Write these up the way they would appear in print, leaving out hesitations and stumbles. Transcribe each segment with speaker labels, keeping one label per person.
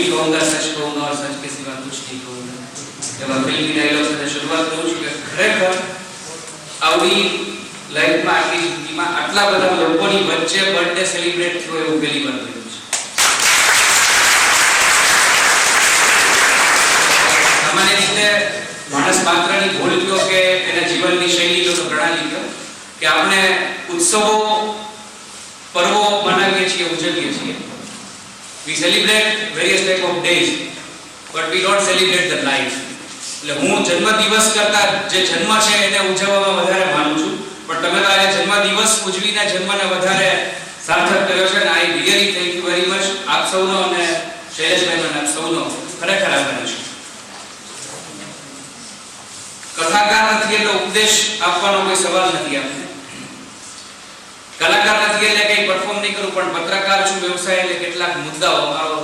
Speaker 1: नहीं कहूँगा, सच कहूँगा और सच के सिवा कुछ नहीं कहूँगा। એવા ફિલ્મી ડાયલોગ સાથે શરૂઆત કરું છું કે ખરેખર આવડી લાઈફમાં આખી જિંદગીમાં આટલા બધા લોકોની વચ્ચે બર્થડે સેલિબ્રેટ થયો એવું પહેલી વાર થયું છે। સામાન્ય રીતે માણસ માત્રની ભૂલ કયો કે એના જીવનની શૈલી કયો, પ્રણાલી કયો કે આપણે ઉત્સવો પર્વો મનાવીએ છીએ, ઉજવીએ છીએ। We celebrate various type of days, but we don't celebrate the life. એટલે હું જન્મદિવસ કરતા જે જન્મ છે એને ઉજવવામાં વધારે માનું છું, પણ તમે તો આજે જન્મદિવસ ઉજવીને જન્મને વધારે સાર્થક કર્યો છે ને I really thank you very much આપ સૌનો અને શૈલેષભાઈનો અને આપ સૌનો ખરેખર આભારી છું। કથાકાર નથી એટલે ઉપદેશ આપવાનો કોઈ સવાલ નથી આપણે, કલાકાર નથી એટલે કંઈ પરફોર્મ નહીં કરું, પણ પત્રકાર છું, વ્યવસાય એટલે કેટલાક મુદ્દાઓ, મારો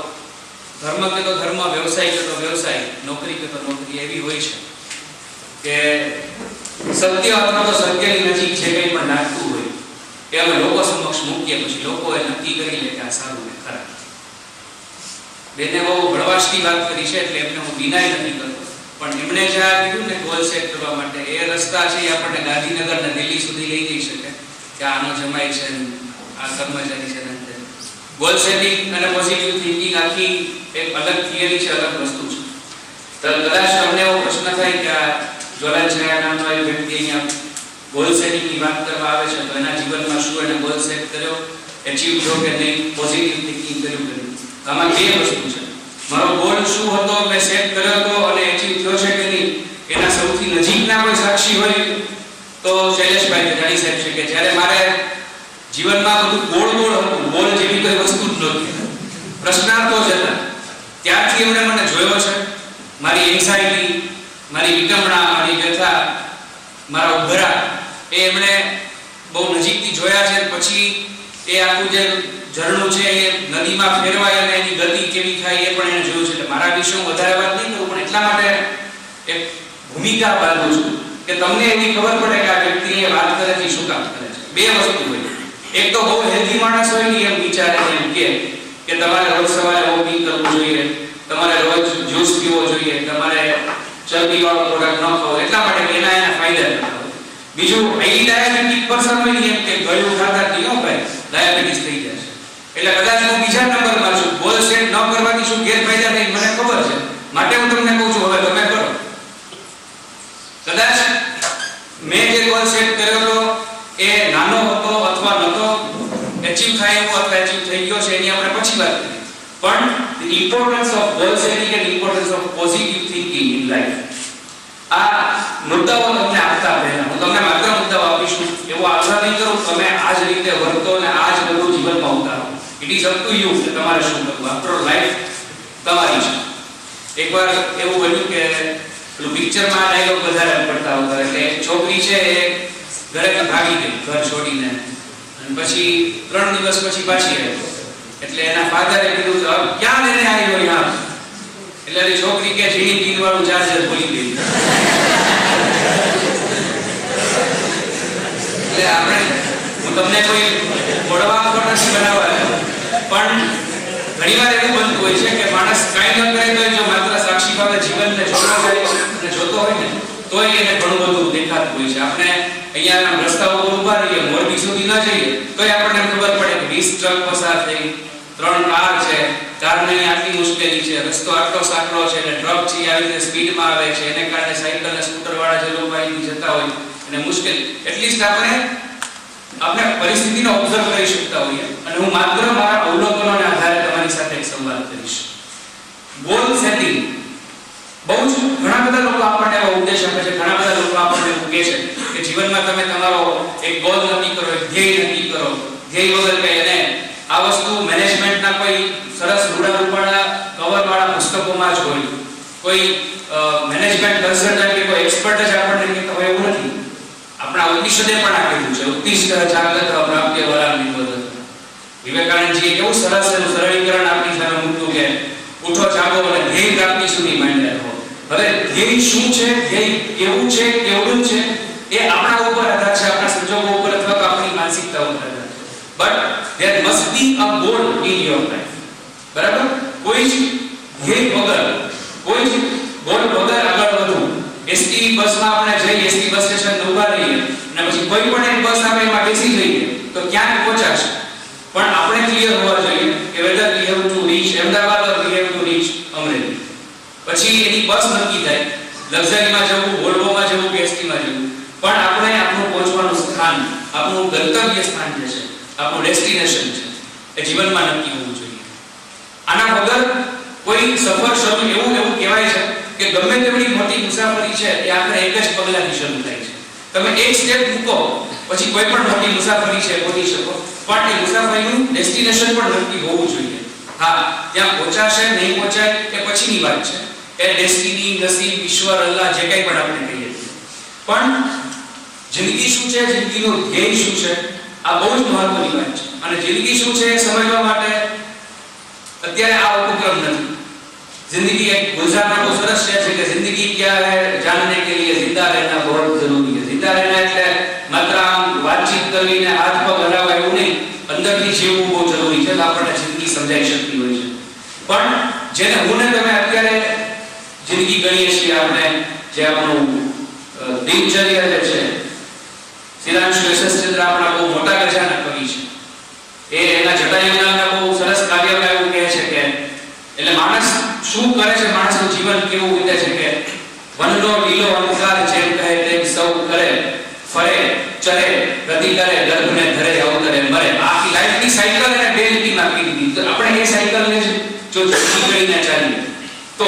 Speaker 1: ધર્મ કે તો ધર્મ, વ્યવસાય કે તો વ્યવસાય, નોકરી કે તો નોકરી એવી હોય છે કે સત્ય અથવા તો સત્યની નજીક જે કંઈ પણ લાગતું હોય એ અમે લોકો સમક્ષ મૂકીએ, પછી લોકોએ નક્કી કરી લે કે આ સારું ને ખરાબ। બેને બહુ ભળવાશથી વાત કરી છે એટલે એમને હું ડિનાય નથી કરતો, પણ એમણે જે આ કીધું ને ગોલ સેટ કરવા માટે એ રસ્તા છે એ આપણને ગાંધીનગર ને દિલ્હી સુધી લઈ જઈ શકે કે આનો જમાઈ છે, આ કર્મચારી છે ને। ગોલ સેટિંગ અને પોઝિટિવ થિંકિંગ આખી એક અલગ થિયરી છે, અલગ વસ્તુ છે। તો કદાચ તમને એવો પ્રશ્ન થાય કે આ જ્વલન છાયા નામનો એક વ્યક્તિ અહીંયા ગોલ સેટિંગની વાત કરવા આવે છે, તો એના જીવનમાં શું એને ગોલ સેટ કર્યો, એચીવ થયો કે નહીં, પોઝિટિવ થિંકિંગ કર્યું કે નહીં? આમાં બે વસ્તુ છે, મારો ગોલ શું હતો, મેં સેટ કર્યો હતો અને એચીવ થયો છે કે નહીં, એના સૌથી નજીકના કોઈ સાક્ષી હોય તો શૈલેષભાઈ જાણી શકશે કે જ્યારે મારે જીવનમાં બધું ગોળ હતું, ગોળ જેવી કોઈ વસ્તુ જ નહોતી, પ્રશ્નાર્થો જ હતા, ત્યારથી એમણે મને જોયો છે। મારી એન્ઝાઇટી, મારી વિટંબણા, મારી વ્યથા, મારા ઉભરા એ એમણે બહુ નજીકથી જોયા છે। પછી એ આખું જે ઝરણું છે એ નદીમાં ફેરવાય અને એની ગતિ કેવી થાય એ પણ એને જોયું છે। એટલે મારા વિશે હું વધારે વાત નહીં કરું, પણ એટલા માટે એક ભૂમિકા બાંધું છું કે તમને એવી ખબર પડે કે આ વ્યક્તિ એ વાત કરે છે શું કામ કરે છે। બે વસ્તુ હોય, એક તો બહુ હેલ્ધી માણસ હોય ને એમ વિચારે એમ કે તમારે રોજ સવારે વોકિંગ કરવું જોઈએ, તમારે રોજ જ્યુસ પીવો જોઈએ, તમારે ચરબીવાળો પ્રોડક્ટ ન ખાવો, એટલા માટે એના ફાયદા થતા હોય। બીજું હાઈલી ડાયાબિટીક પર્સન હોય ને એમ કે ગળ્યું ખાતાથી ન ભાઈ ડાયાબિટીસ થઈ જાય છે, એટલે કદાચ હું બીજા નંબરમાં છું। ગોલ સેટ ન કરવાથી શું ગેરફાયદા થાય મને ખબર છે, માટે હું તમને કહું છું હવે તમે કરો। કદાચ મેં જે ગોલ સેટ કર્યો હતો એ નાનો હતો અથવા નહોતો એચીવ થાય એવો અથવા એચીવ થઈ ગયો છે એની આપણે પછી વાત કરીએ, પણ the importance of goal setting and importance of positive thinking in life, આ મુદ્દાઓ તમને આપતા પહેલા હું તમને માત્ર મુદ્દાઓ આપીશું, એવો આગ્રહ નહીં કરું તમે આ જ રીતે વર્તો અને આ જ બધું જીવનમાં ઉતારો। It is up to you કે તમારે શું કરવું, આફ્ટર લાઈફ તમારી છે। એકવાર એવું બન્યું કે પેલું પિક્ચરમાં આ ડાયલોગ વધારે પડતા હતા, એટલે એક છોકરી છે એ ઘરેથી ભાગી ગઈ ઘર છોડીને, અને પછી 3 દિવસ પછી પાછી આવી, એટલે એના ફાધરે કીધું કે ક્યાં લઈને આવ્યો યાર, એટલે એ છોકરી કે ઝીણી પિન વાળું ચાર્જર ભૂલી ગઈ। એટલે આપણે હું તમને કોઈ ઘોડવા નથી બનાવવા, પણ ઘણીવાર એવું બનતું હોય છે કે માણસ કાંઈ ન કરે તો જો માત્ર સાક્ષી ભાવે જીવનને જોતો જાય અને જોતો હોય ને તોય એને ઘણું બધું દેખાતું હોય છે। આપણે અહીંયા રસ્તા ઉપર ઊભા રહીએ, મોરબી સુધી ન જઈએ તોય આપણને ખબર પડે કે 20 ટ્રક પસાર થઈ, 3 કાર છે, કારને આટલી મુશ્કેલી છે, રસ્તો આટલો સાંકડો છે અને ટ્રક છે આવી રીતે સ્પીડમાં આવે છે, એને કારણે સાયકલ અને સ્કૂટર વાળા જે લોકો અહીંથી જતા હોય અને મુશ્કેલ એટલીસ્ટ આપણે પરિસ્થિતિને ઓબ્ઝર્વ કરી શકતા હોઈએ। અને હું માત્ર મારા અવલોકનોના આધારે તમારી સાથે એક સંવાદ કરીશ। ગોલ સેટિંગ બહુ જ ઘણા બધા લોકો આપણને એવો ઉપદેશ આપે છે, ઘણા બધા લોકો આપણને એવું કહે છે કે જીવનમાં તમે તમારો એક ગોલ નક્કી કરો, એક ધ્યેય નક્કી કરો, ધ્યેય વગર કઈ એને આ વસ્તુ મેનેજમેન્ટના કોઈ સરસ રૂડારૂપાળા કવરવાળા પુસ્તકોમાં જ હોય, કોઈ મેનેજમેન્ટ કન્સલ્ટન્ટ કે કોઈ એક્સપર્ટ જ આપણને કહેતા હોય એવું નથી। આપણા ઉપનિષદે પણ આ કીધું છે, ઉત્તિષ્ઠ જાગ્રત પ્રાપ્ય વરામ નિબોધન। વિવેકાનંદજીએ કેવું સરસ એનું સરળીકરણ આપણી સામે મૂક્યું કે ઉઠો જાગો અને ધ્યેય પ્રાપ્તિ સુધી માંડ્યા રહો। હવે ધ્યેય શું છે, ધ્યેય કેવું છે, કેવડું છે એ આપણા ઉપર આધાર છે, આપણા સંજોગો ઉપર અથવા તો આપણી માનસિકતા ઉપર આધાર છે, but there must be a goal in your life। બરાબર, કોઈ જ રીચ અમરેલી. પછી એની બસ નક્કી થાય, લક્ઝરીમાં જવું, વોલ્વોમાં જવું કે એસટીમાં જવું, પણ આપણે આપણું પહોંચવાનું સ્થાન, આપણું ગંતવ્ય સ્થાન જે છે, આપણું ડેસ્ટિનેશન છે, એ જીવનમાં નક્કી હોવું જોઈએ. આના વગર કોઈ સફર શરૂ એવું કહેવાય છે કે ગમે તેટલી મોટી મુસાફરી છે એ આપણે એક જ પગલાથી શરૂ થાય છે. તમે એક સ્ટેપ મૂકો પછી કોઈ પણ મોટી મુસાફરી છે પહોંચી શકો, પણ એ મુસાફરીનું ડેસ્ટિનેશન પણ નક્કી હોવું જોઈએ. હા, ત્યાં પહોંચાશે નહીં પહોંચાય એ પછીની વાત છે, એ ડેસ્ટિની, નસીબ, ઈશ્વર, અલ્લાહ જે કંઈ પણ આપણે કહીએ છીએ. પણ જિંદગી શું છે, જિંદગીનો ધ્યેય શું છે, આ બહુ જ મહત્વની વાત છે. અને જિંદગી શું છે એ સમજવા માટે અત્યારે આ ઉપક્રમ નથી. जिंदगी एक गुलजार में बहुत सरस है कि जिंदगी क्या है जानने के लिए जिंदा रहना बहुत जरूरी है. जिंदा रहना એટલે માત્ર આમ વાતચીત કરીને હાથ પગ હલાવવા એવું નહીં, અંદરથી જીવવું બહુ જરૂરી છે. આપણને જિંદગી સમજાઈ શકતી હોય છે. પણ જેને હું ને તમે અત્યારે જિંદગી ગણીએ છીએ, આપણે જે આપણું દિનચર્યા જે છે, શ્રીરામકૃષ્ણ યશસ્ચંદ્ર આપણા બહુ મોટા ગજાના કવિ છે. એ એના જટાયુના બહુ સરસ કાવ્યમાં એવું કહે છે કે એટલે માણસ શું કરે છે, માણસનું જીવન કેવું વીતે છે કે વનનો લીલો અંકાર જેમ કહે તેમ સૌ કરે, ફરે ચરે ગતિ કરે, ગર્ભને ધરે અવતરે મરે. આખી લાઈફની સાયકલ એને બે લીટીમાં આપી દીધી. તો આપણે એ સાયકલને જો જિંદગી કરીને ચાલીએ તો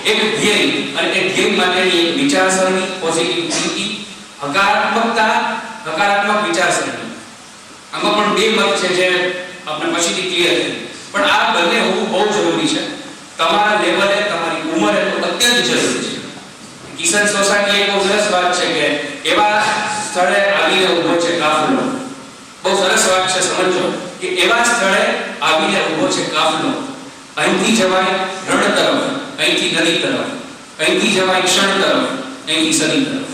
Speaker 1: એક ધ્યેય, અને એ ધ્યેય માટેની એક વિચારસરણી, પોઝિટિવ થિંકિંગ, હકારાત્મક વિચારસરણી, આમાં પણ બે મત છે જે આપણે પછીથી ક્લિયર થઈ. પણ આ બંને હોવું બહુ જરૂરી છે. તમારા લેવલે, તમારી ઉંમરે તો અત્યંત જરૂરી છે. કિશન સોસાયટી એક બહુ સરસ વાત છે કે એવા સ્થળે આવીને ઊભો છે કાફલો. બહુ સરસ વાત છે, સમજો કે એવા સ્થળે આવીને ઊભો છે કાફલો. અહીંથી જવાય રણ તરફ, અહીંથી નદી તરફ, અહીંથી જવાય ક્ષણ તરફ, અહીંથી સદી તરફ.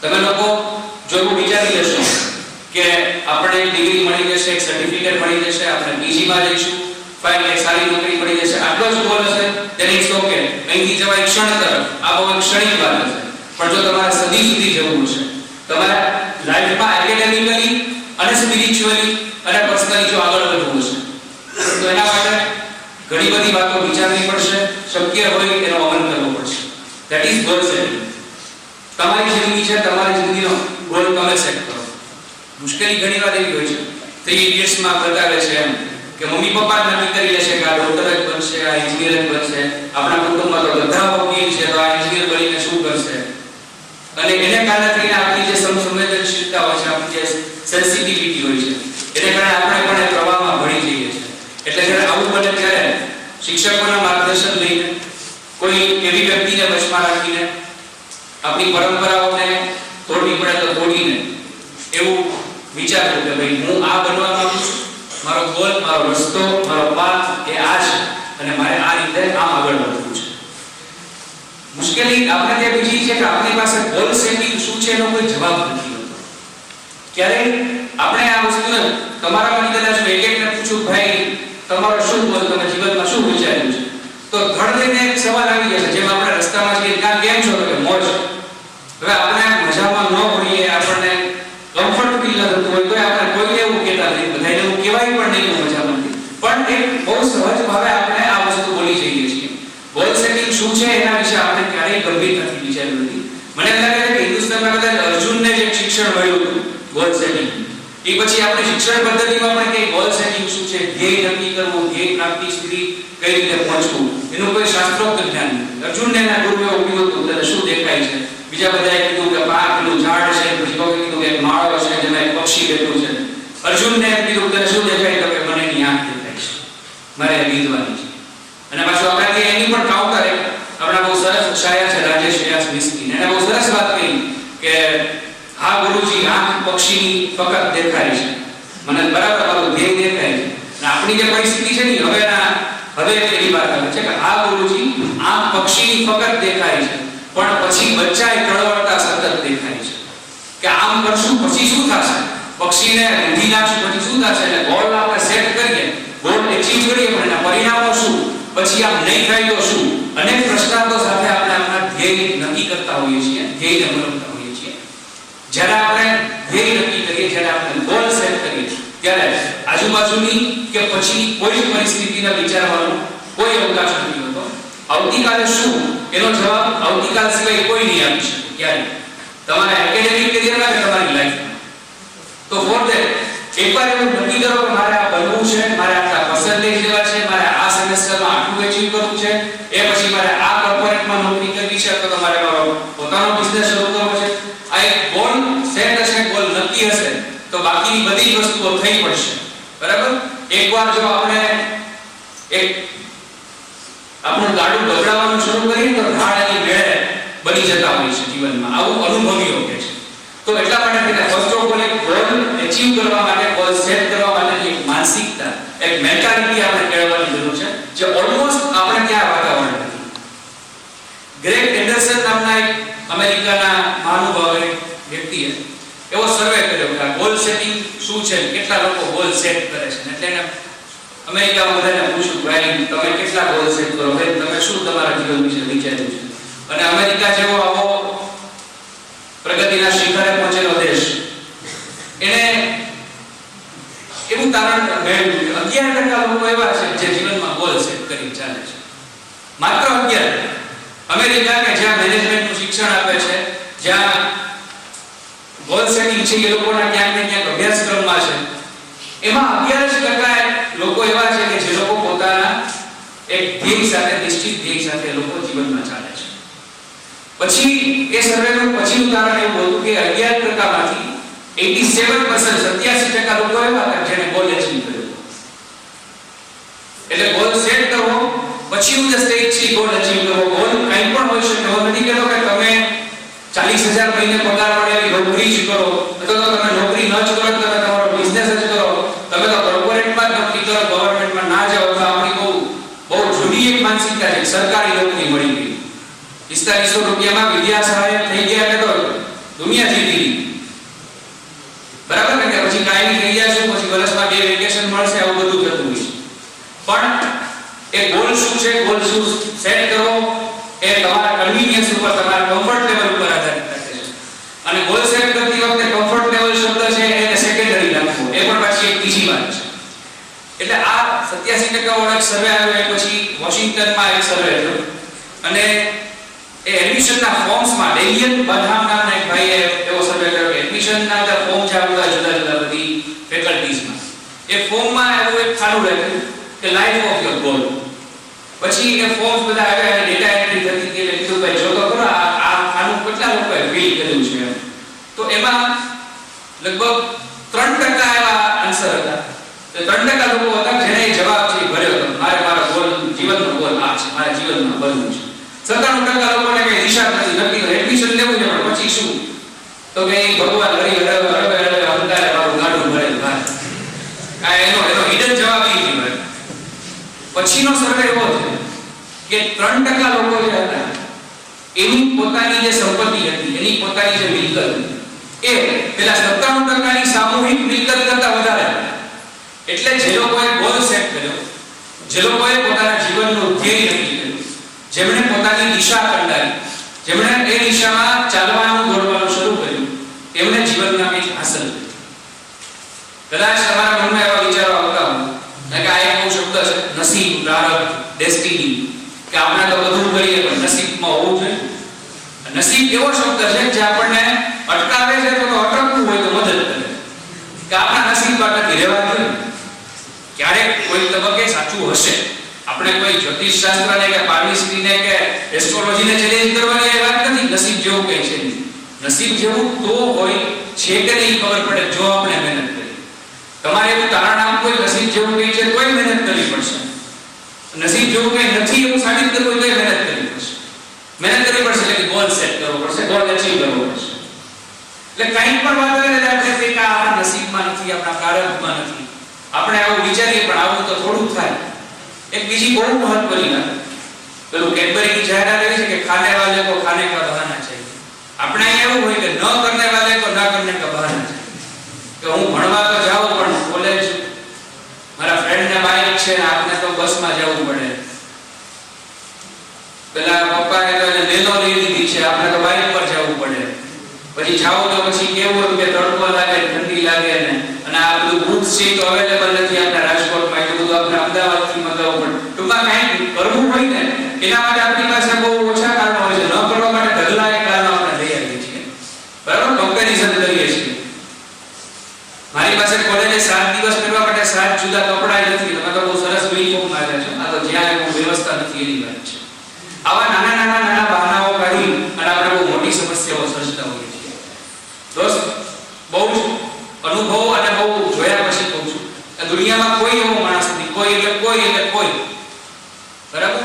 Speaker 1: તમે લોકો જો એવું વિચારી લેશો કે આપણે ડિગ્રી મળી જશે, એક સર્ટિફિકેટ મળી જશે, આપણે પીજીમાં જઈશું, ફાઇન એક સારી નોકરી મળી જશે, આટલો જ ગોલ હશે, then it's okay, અહીંથી જવાય ક્ષણ તરફ. આ બહુ એક ક્ષણિક વાત હશે. પણ જો તમારે સદી સુધી જવું છે, તમારે લાઈફમાં એકેડેમિકલી અને સ્પિરિચ્યુઅલી અને પર્સનલી જો આગળ વધવું છે, તો એના માટે ઘણી બધી વાતો વિચારવી પડશે, શક્ય હોય એનો અમલ કરવો પડશે. That is goal setting. તમારી જિંદગી છે, તમારી જિંદગીનો ગોલ તમે સેટ કરો. મુશ્કેલી ઘણી વાર એવી હોય છે, 3 ઇડિયટ્સમાં બતાવે છે એમ કે મમ્મી પપ્પા જ નક્કી કરી લેશે કે આ ડોક્ટર જ બનશે, આ એન્જિનિયર જ બનશે, આપણા કુટુંબમાં તો બધા વકીલ છે, તો આ એન્જિનિયર બનીને શું કરશે. અને એને કારણે થઈને આપણી જે સંવેદનશીલતા હોય છે, આપણી જે સેન્સિટિવિટી હોય છે, એને કારણે આપણે પણ એ પ્રવાહમાં ભળી જઈએ છીએ. એટલે જ્યારે આવું બને ત્યારે શિક્ષકોના માર્ગદર્શન લઈને, કોઈ એવી વ્યક્તિને વશમાં રાખીને, આપણી પરંપરાઓને તોડવી પડે તો તોડીને એવું વિચારવું કે ભાઈ હું આ બનવા માંગુ છું, મારો ગોલ, મારો રસ્તો, મારો પાથ એ આ છે, અને મારે આ રીતે આમ આગળ વધવું છે. મુશ્કેલી આપણે ત્યાં બીજી છે કે આપણી પાસે ગોલ સેટિંગ શું છે એનો કોઈ જવાબ નથી હોતો. ક્યારેય આપણે આ વસ્તુને તમારામાંથી કદાચ એકને પૂછું, ભાઈ તમારો શું ગોલ, તમે જીવનમાં શું વિચાર્યું છે, તો ધડ લઈને એક સવાલ આવી જશે. જેમ આપણે રસ્તામાં જઈએ ત્યાં કેમ છો, કે મોજ. હવે આપણે મજામાં ન હોઈએ, આપણને કમ્ફર્ટ ફીલ થતું હોય તો આપણે કોઈને એવું કહેતા નથી, બધાને એવું કહેવાય પણ નહીં મજામાં. પણ એક બહુ સહજ ભાવે આપણે આ વસ્તુ બોલી જઈએ છીએ. ગોલ સેટિંગ શું છે એના વિશે આપણે ક્યારેય ગંભીરતાથી વિચાર્યું નથી. મને એમ લાગે છે કે હિન્દુસ્તાનમાં કદાચ અર્જુનને જે શિક્ષણ મળ્યું હતું ગોલ સેટિંગ, એ પછી આપણે શિક્ષણ પદ્ધતિમાં પણ કે ગોલ સેટિંગ શું છે, ધ્યેય નક્કી કરવું, ધ્યેય પ્રાપ્તિ સુધી કઈ રીતે પહોંચવું, એનું કોઈ શાસ્ત્રોક્ત જ્ઞાન નથી. અર્જુનને એના ગુરુએ કીધું હતું તને શું દેખાય છે, બીજા બધાએ કીધું કે પાકનું ઝાડ છે, પછી કોઈ કીધું કે માળો છે જેમાં એક પક્ષી બેઠું છે. અર્જુનને એમ કીધું તને શું દેખાય, તો કે મને એની આંખ દેખાય છે, મારે લીધવાની છે. અને પાછું આપણે એની પણ કાઉન્ટર આપણા બહુ સરસ શાયર છે રાજેશ વ્યાસ મિસ્ત્રી, એને બહુ સરસ વાત કરી કે હા ગુરુજી, આંખ પક્ષીની ફકત દેખાય છે, મને બરાબર મારું ધ્યેય દેખાય છે. અને આપણી જે પરિસ્થિતિ છે ને હવે એવી વાત આવે છે કે હા ગુરુજી, આંખ પક્ષીની ફકત દેખાય છે, પણ પછી બચ્ચાએ કળવળતા સતત દેખાય છે કે આમ કરશું પછી શું થશે, પક્ષીને ઊંધી નાખશું પછી શું થશે. એટલે ગોલ આપણે સેટ કરીએ, ગોલ એચીવ કરીએ, પણ એના પરિણામો શું, પછી આમ નહીં થાય તો શું, અનેક પ્રશ્નાર્થો સાથે આપણે આપણા ધ્યેય નક્કી કરતા હોઈએ છીએ, ધ્યેયને મનાવતા હોઈએ છીએ. જ્યારે આપણે ધ્યેય નક્કી કરીએ, જ્યારે આપણે ગોલ સેટ કરીએ, ત્યારે આજુબાજુની કે પછી કોઈ પરિસ્થિતિને વિચારવાનું કોઈ અવકાશ નથી હોતો. આવતીકાલે શું એનો જવાબ આવતીકાલ સિવાય કોઈ નહીં આપી શકે ક્યારે, તમારા એકેડેમિક કેરિયરમાં કે તમારી લાઈફમાં. તો ફોર ધેટ એકવાર એવું નક્કી કરો કે મારે આ બનવું છે, મારે આટલા પર્સન્ટેજ લેવા છે, મારે આ સેમેસ્ટરમાં આટલું અચીવ કરવું છે, એ પછી મારે આ કોર્પોરેટમાં નોકરી કરવી છે અથવા તો મારે મારો પોતાનો બિઝનેસ શરૂ કરવો છે. આ એક ગોલ સેટ હશે, ગોલ નક્કી હશે તો બાકીની બધી વસ્તુઓ થઈ પડશે. બરાબર? એકવાર જો આપણે એક આપણું ગાડું ગબડાવવાનું શરૂ કરીએ તો ઢાળની મેળે બની જતા હોય છે જીવનમાં. આવું અનુભવીઓ કહે છે. તો એટલા માટે ફર્સ્ટ ઓફ ઓલ એક ગોલ અચીવ કરવા માટે, ગોલ સેટ કરવા માટે એક માનસિકતા, એક મેન્ટાલિટી આપણે કેળવવાની જરૂર છે, જે ઓલમોસ્ટ આપણે ત્યાં વાતાવરણ નથી. ગ્રેગ એન્ડરસન નામના એક અમેરિકાના મહાનુભાવે વ્યક્તિએ એવો સર્વે કર્યો કે આ ગોલ સેટિંગ શું છે, કેટલા લોકો ગોલ સેટ કરે છે. એટલે એને અમેરિકામાં બધાને પૂછ્યું ભાઈ તમે કેટલા ગોલ સેટ કરો, ભાઈ તમે શું તમારા જીવન વિશે વિચાર્યું છે. અને અમેરિકા જેવો આવો પ્રગતિના શિખરે પહોંચેલો દેશ એને એવું તારણ મેળવ્યું કે 11% લોકો એવા છે જે જીવનમાં ગોલ સેટ કરી ચાલે છે. માત્ર 11. અમેરિકા કે જ્યાં મેનેજમેન્ટનું શિક્ષણ આપે છે, જ્યાં ગોલ સેટિંગ છે એ લોકોના ક્યાંક ને ક્યાંક અભ્યાસક્રમમાં છે, એમાં 11% લોકો એવા છે કે જે લોકો પોતાના એક ધ્યેય સાથે, નિશ્ચિત ધ્યેય સાથે લોકો જીવનમાં ચાલે છે. પછી એ સર્વેનું પછી ઉદાહરણ એવું હતું કે 11% માંથી 87% લોકો એવા હતા જેને ગોલ અચીવ કર્યો. એટલે ગોલ સેટ કરવો, પછી હું જે સ્ટેજ છે ગોલ અચીવ કરવો. ગોલ કંઈ પણ હોઈ શકે. હું નથી કહેતો કે તમે 40,000 મહિને પગાર મળે એવી નોકરી જ કરો, અથવા તો તમે નોકરી ન જ કરો, તમે તમારો બિઝનેસ જ કરો, તમે તો કોર્પોરેટમાં જ નોકરી કરો, ગવર્નમેન્ટમાં ના જાઓ. તો આપણી બહુ જૂની એક માનસિકતા છે, સરકારી નોકરી મળી ગઈ, 4500 રૂપિયામાં વિદ્યા સહાયક થઈ ગયા એટલે તો દુનિયા જીતી ગઈ. બરાબર ને? કે પછી કાયમી થઈ ગયા છે, પછી વર્ષમાં 2 વેકેશન મળશે, આવું બધું થતું હોય છે. પણ એ ગોલ શું છે, ગોલ શું સેટ કરો, એ તમારા કન્વીનિયન્સ ઉપર, તમારા કમ્ફર્ટ લેવલ ઉપર આધારિત રાખે છે. અને ગોલ સેટ કરતી વખતે કમ્ફર્ટ લેવલ શબ્દ છે એને સેકન્ડરી રાખવો, એ પણ પાછી એક બીજી વાત છે. એટલે આ 87% વાળો એક સર્વે આવ્યો. એ પછી વોશિંગ્ટનમાં એક સર્વે થયો અને એ એડમિશનના ફોર્મ્સમાં ડેલિયન બધામ નામના એક ભાઈએ એવો સર્વે કર્યો કે એડમિશનના બધા ફોર્મ છે આપણા જુદા જુદા બધી ફેકલ્ટીઝમાં, એ ફોર્મમાં એવું એક ખાનું રાખ્યું કે લાઈફ ઓફ યોર ગોલ. પછી એ ફોર્મ્સ બધા આવ્યા અને ડેટા એન્ટ્રી થતી હતી. એટલે કીધું ભાઈ જો તો ખરો આ ખાનું કેટલા લોકોએ ફિલ કર્યું છે. તો એમાં લગભગ 3% એવા આન્સર હતા. તો 3% લોકો હતા જેને જવાબ છે ભર્યો હતો, મારે મારો ગોલ, જીવનનો ગોલ આ છે, મારા જીવનમાં બનવું છે. 97% લોકોને કઈ દિશા નથી, નક્કી એડમિશન લેવું છે પણ પછી શું, તો કે ભગવાન હરી હરે અંધારે મારું ગાડું ભરે બહાર. આ એનો હિડન જવાબ એ છે. પછીનો સર્વે એવો છે કે 3% લોકો જે હતા એની પોતાની જે સંપત્તિ હતી, એની પોતાની જે મિલકત હતી, એ પેલા 97%ની સામૂહિક મિલકત કરતા વધારે હતી. એટલે જે લોકોએ ગોલ સેટ કર્યો, જે લોકોએ પોતાના જીવનનું ધ્યેય નક્કી કર્યું, જેમણે પોતાની દિશા કંડારી, જેમણે એ દિશામાં ચાલવાનું, દોડવાનું શરૂ કર્યું, એમણે જીવનમાં કંઈક હાંસલ કર્યું. કદાચ તમારા મનમાં એવા વિચારો આવતા હોય કે આ એક એવો શબ્દ છે નસીબ, પ્રારબ્ધ, ડેસ્ટિની, કે આપણે તો બધું કરીએ પણ નસીબમાં હોવું જોઈએ. નસીબ એવો શબ્દ છે જે આપણને અટકાવે છે, તો અટકવું હોય તો મદદ કરે, કે આપણા નસીબમાં નથી રહેવા જોઈએ. ક્યારેક કોઈ તબક્કે સાચું હશે. આપણે કોઈ જ્યોતિષ શાસ્ત્રને કે પારમિસ્ટ્રીને કે એસ્ટ્રોલોજીને ચેલેન્જ કરવાની એ વાત નથી. નસીબ જેવું કંઈ છે નહીં. નસીબ જેવું તો હોય છે કે નહીં ખબર પડે જો આપણે મહેનત કરીએ. તમારે એવું તારણ આપવું હોય નસીબ જેવું કંઈ છે તોય મહેનત કરવી પડશે. નસીબ જેવું કંઈ નથી એવું સાબિત કરવું હોય તોય મહેનત કરવી પડશે. મહેનત કરવી પડશે એટલે ગોલ સેટ કરવો પડશે, ગોલ અચીવ કરવો પડશે. એટલે કંઈ પણ વાત કરે આપણે કે આપણા નસીબમાં નથી, આપણા પ્રારબ્ધમાં નથી, આપણે આવું વિચારીએ પણ આવું તો થોડું થાય. એક બીજી બહુ મહત્વની વાત, પેલું કેડબરીની જાહેરાત એવી છે કે ખાને વાલે કો ખાને કા બહાના चाहिए. આપણે અહીંયા એવું હોય કે ન કરને વાલે કો ના કરને કા બહાના चाहिए. કે હું ભણવા તો જાઉં પણ કોલેજ મારા ફ્રેન્ડને બાઈક છે ને આપણે તો બસમાં જવું પડે. પેલા પપ્પાએ તો એને નેનો લઈ લીધી છે, આપણે તો બાઈક પર જવું પડે. પછી જાઓ તો પછી કેવું કે તડકો લાગે, ઠંડી લાગે ને, અને આ બધું બુક્સ છે તો અવેલેબલ નથી આપણા રાજકોટમાં, એટલે બધું આપણે અમદાવાદથી મંગાવવું પડે. ટૂંકમાં કાંઈ એના માટે આપણી પાસે બહુ ઓછા કારણો હોય છે. ન કરવા માટે ઢગલા એ કારણો આપણે લઈ આવીએ છીએ. બરાબર, કમ્પેરિઝન કરીએ છીએ. મારી પાસે કોલેજે 7 દિવસ કરવા માટે 7 જુદા કપડા નથી. તમે તો બહુ સરસ યુનિફોર્મ આવ્યા છો. આ તો જ્યાં એવું વ્યવસ્થા નથી એની વાત છે. આવા નાના બહાનાઓ કાઢી અને આપણે બહુ મોટી સમસ્યાઓ સર્જતા હોઈએ છીએ. દોસ્ત, બહુ જ અનુભવો અને બહુ જોયા પછી કહું છું કે દુનિયામાં કોઈ એવો માણસ નથી, કોઈ એટલે કોઈ બરાબર,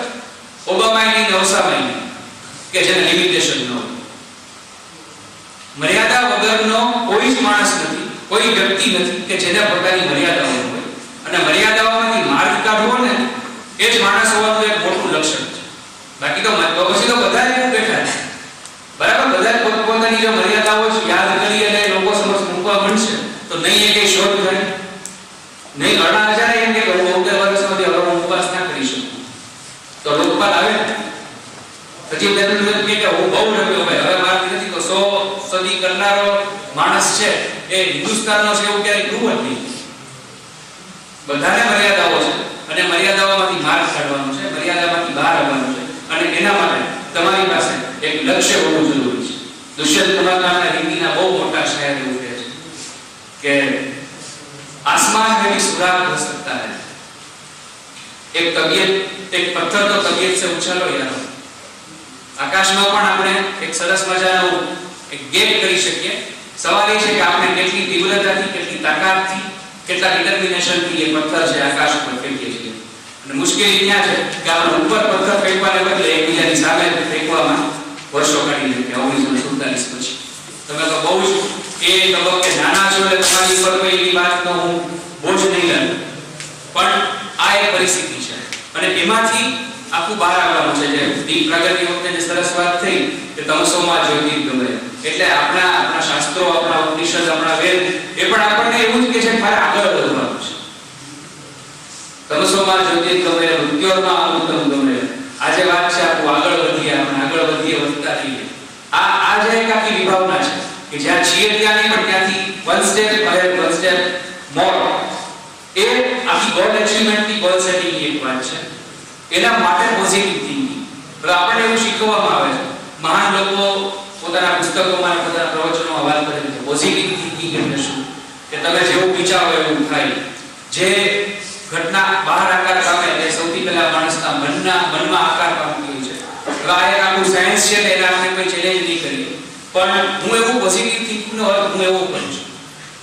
Speaker 1: ઓબામાય નહીં, ઓસામાય નહીં, કે જેને લિમિટેશન ન હોય. મર્યાદા વગરનો કોઈ જ માણસ નથી, કોઈ વ્યક્તિ નથી કે જેને પોતાની મર્યાદાઓ હોય. અને મર્યાદાઓમાંથી માર્ગ કાઢવો ને એ જ માણસ હોવાનું એક મોટું લક્ષણ છે. બાકી તો પછી તો બધા જ બેઠા છે. બરાબર, બધા પોતપોતાની જે મર્યાદાઓ યાદ કરી અને લોકો સમક્ષ મૂકવા મળશે તો નહીં એ કઈ શોધ થાય, નહીં 18,000 એમ કે હું 19 વર્ષમાંથી હવે હું ઉપવાસ ના કરી શકું તો લોકપાલ આવે. પછી તેનું કે હું બહુ રમ્યો ભાઈ, હવે મારાથી નથી તો 100 સદી કરનારો માણસ છે એ હિન્દુસ્તાનનો છે એવું ક્યારેય કહ્યું જ નહીં. બધાને મર્યાદાઓ છે અને મર્યાદાઓમાંથી માર્ગ કાઢવાનો છે, મર્યાદામાંથી બહાર આવવાનું છે. અને એના માટે તમારી પાસે એક લક્ષ્ય હોવું જરૂરી છે. દુષ્યંત કમલાના હિન્દીના બહુ મોટા શાયર એવું કહે છે કે આસમાન में भी सुराग हो सकता है, एक पत्थर तो तबीयत से उछालो यार. આકાશમાં પણ આપણે એક સરસ મજાનો એક ગેપ કરી શકીએ. સવાલ એ છે કે આપણે કેટલી તીવ્રતાથી, કેટલી તાકાતથી, કેટલા ડિટર્મિનેશનથી એ પથ્થર છે આકાશ પર ફેંકીએ છીએ. અને મુશ્કેલી ત્યાં છે કે આપણે ઉપર પથ્થર ફેંકવાને બદલે એકબીજાની સામે ફેંકવામાં વર્ષો કાઢી નાખ્યા 1947 પછી. તમે તો બહુ જ એ તબક્કે નાના છો એટલે તમારી ઉપર કોઈ એવી વાતનો હું બોજ નહીં લઉં, પણ આ એક પરિસ્થિતિ છે અને એમાંથી આખું બહાર આવવાનું છે. જે દીપ પ્રગતિ વખતે જે સરસ વાત થઈ કે તમસોમાં જ્યોતિર્ગમય, એટલે આપણા શાસ્ત્રો, આપણા ઉપનિષદ, આપણા વેદ એ પણ આપણને એવું જ કે છે મારે આગળ વધવાનું છે. તમસોમાં જ્યોતિર્ગમય, મૃત્યોર્માં અમૃતમ ગમય. આ જે વાત છે આપણું આગળ વધીએ, આપણે આગળ વધીએ, વધતા રહીએ. આ જે એક આખી વિભાવના છે કે જ્યાં છીએ ત્યાં નહીં પણ ત્યાંથી one step ahead, one step more. એ આખી ગોલ એચીવમેન્ટની, ગોલ સેટિંગની એક વાત છે. એના માટે પોઝિટિવ થિંકિંગ. હવે આપણને એવું શીખવવામાં આવે છે, મહાન લોકો પોતાના પુસ્તકોમાં, પોતાના પ્રવચનોમાં વાત કરે છે પોઝિટિવ થિંકિંગ એટલે શું, કે તમે જેવું વિચારો એવું થાય. જે ઘટના બહાર આકાર પામે એ સૌથી પહેલા માણસના મનમાં આકાર પામતી હોય છે. હવે આ એક આખું સાયન્સ છે એટલે આપણે કોઈ ચેલેન્જ નહીં કરીએ, પણ હું એવું પોઝિટિવ થિંકિંગનો અર્થ હું એવું કરું છું